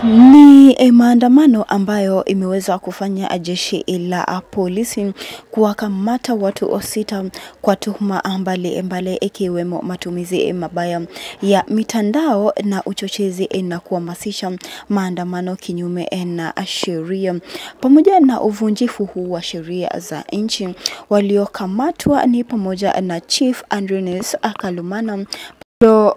Ni maandamano ambayo imeweza kufanya jeshi la polisi kuwakamata watu sita kwa tuhuma mbalimbali ikiwemo matumizi mabaya ya mitandao na uchochezi na kuhamasisha maandamano kinyume na sheria pamoja na uvunjifu huu wa sheria za nchi. Waliokamatwa ni pamoja na Chief Andrews Akalumana,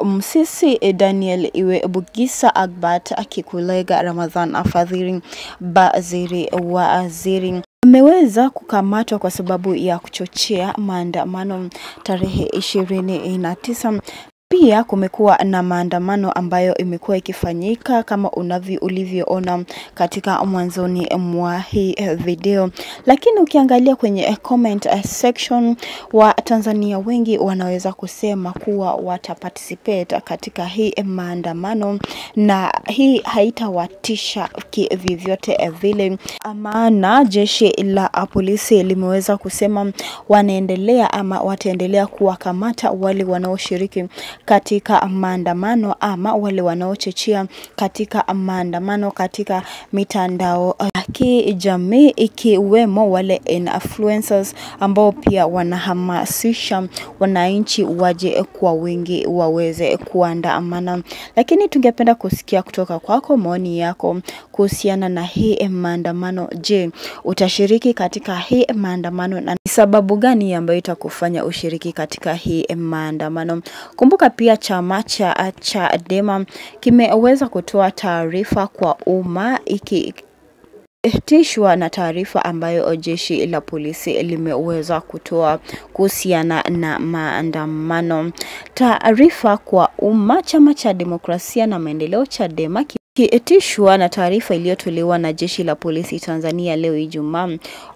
Msisi Daniel Iwe Bugisa Agbat Akikulega Ramadhan Afadhiri Baziri Waziri ameweza kukamatwa kwa sababu ya kuchochea maandamano tarehe 29. Pia kumekuwa na maandamano ambayo imekuwa ikifanyika kama ulivyoona katika mwanzoni mwa hii video. Lakini ukiangalia kwenye comment section, wa Tanzania wengi wanaweza kusema kuwa wataparticipate katika hii maandamano na hii haitawatisha vyovyote vile. Maana jeshi la polisi limeweza kusema wanaendelea ama wataendelea kuwakamata wale wanaoshiriki katika maandamano ama wale wanaochochea katika maandamano katika mitandao ya kijamii ikiwemo wale influencers ambao pia wanahamasisha wananchi waje kwa wingi waweze kuandamana. Lakini tungependa kusikia kutoka kwako maoni yako kuhusiana na hii maandamano. Je, utashiriki katika hii maandamano na sababu gani ambayo itakufanya ushiriki katika hii maandamano? Kumbuka pia chama cha Chadema kimeweza kutoa taarifa kwa umma ikitishwa na taarifa ambayo jeshi la polisi limeweza kutoa kuhusiana na maandamano. Taarifa kwa umma, chama cha demokrasia na maendeleo Chadema kiitishwa na taarifa iliyotolewa na jeshi la polisi Tanzania leo Ijumaa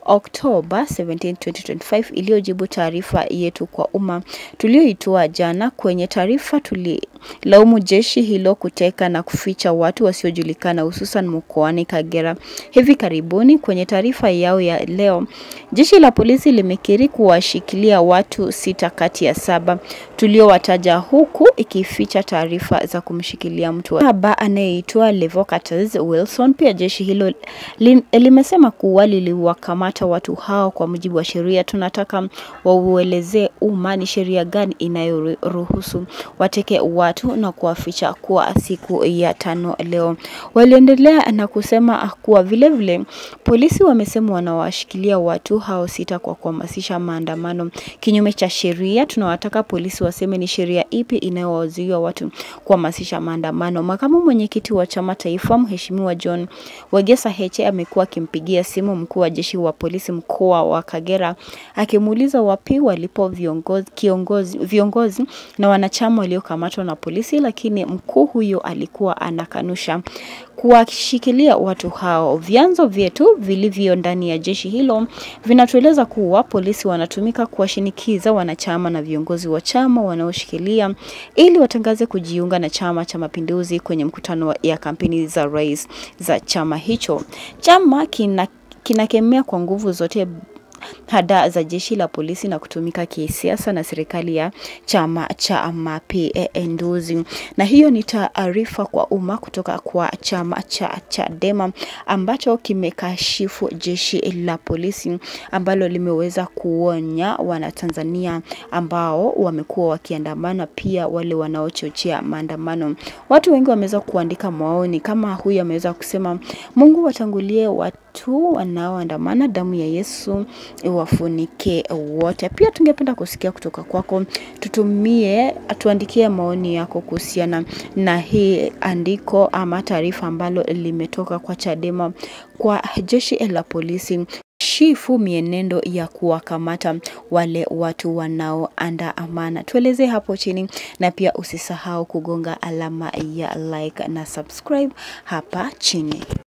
Oktoba 17, 2025 iliyojibu taarifa yetu kwa umma tulioitoa jana. Kwenye taarifa tulilaumu jeshi hilo kuteka na kuficha watu wasiojulikana hususan mkoani Kagera hivi karibuni. Kwenye taarifa yao ya leo, jeshi la polisi limekiri kuwashikilia watu 6 kati ya 7 tuliowataja, huku ikificha taarifa za kumshikilia mtu anayeitwa Levocatus Wilson. Pia jeshi hilo limesema kuwa liliwakamata watu hao kwa mujibu wa sheria. Tunataka wauelezee umma ni sheria gani inayoruhusu wateke watu na kuwaficha kwa siku ya 5 leo. Waliendelea na kusema kuwa vile polisi wamesema wanawashikilia watu hao 6 kwa kuhamasisha maandamano kinyume cha sheria. Tunawataka polisi waseme ni sheria ipi inayowazuia watu kuhamasisha maandamano. Makamu mwenyekiti wa chama taifa Mheshimiwa John Wegesa Heche amekuwa akimpigia simu mkuu wa jeshi wa polisi mkoa wa Kagera akimuuliza wapi walipo viongozi na wanachama waliokamatwa na polisi, lakini mkuu huyo alikuwa anakanusha kuwashikilia watu hao. Vyanzo vyetu vilivyo ndani ya jeshi hilo vinatueleza kuwa polisi wanatumika kuwashinikiza wanachama na viongozi wa chama wanaoshikilia ili watangaze kujiunga na Chama cha Mapinduzi kwenye mkutano ya kampeni za rais za chama hicho. Chama kinakemea kwa nguvu zote hadaa za jeshi la polisi na kutumika kisiasa na serikali ya Chama cha Mapinduzi. Na hiyo ni taarifa kwa umma kutoka kwa chama cha Chadema ambacho kimekashifu jeshi la polisi ambalo limeweza kuonya Wanatanzania ambao wamekuwa wakiandamana, pia wale wanaochochea maandamano. Watu wengi wameweza kuandika maoni kama huyu ameweza kusema Mungu watangulie watu wanaoandamana, damu ya Yesu iwafunike wote. Pia tungependa kusikia kutoka kwako, tuandikie maoni yako kuhusiana na hii andiko ama taarifa ambalo limetoka kwa Chadema kwa jeshi la polisi shifu mienendo ya kuwakamata wale watu wanaoandamana. Tueleze hapo chini na pia usisahau kugonga alama ya like na subscribe hapa chini.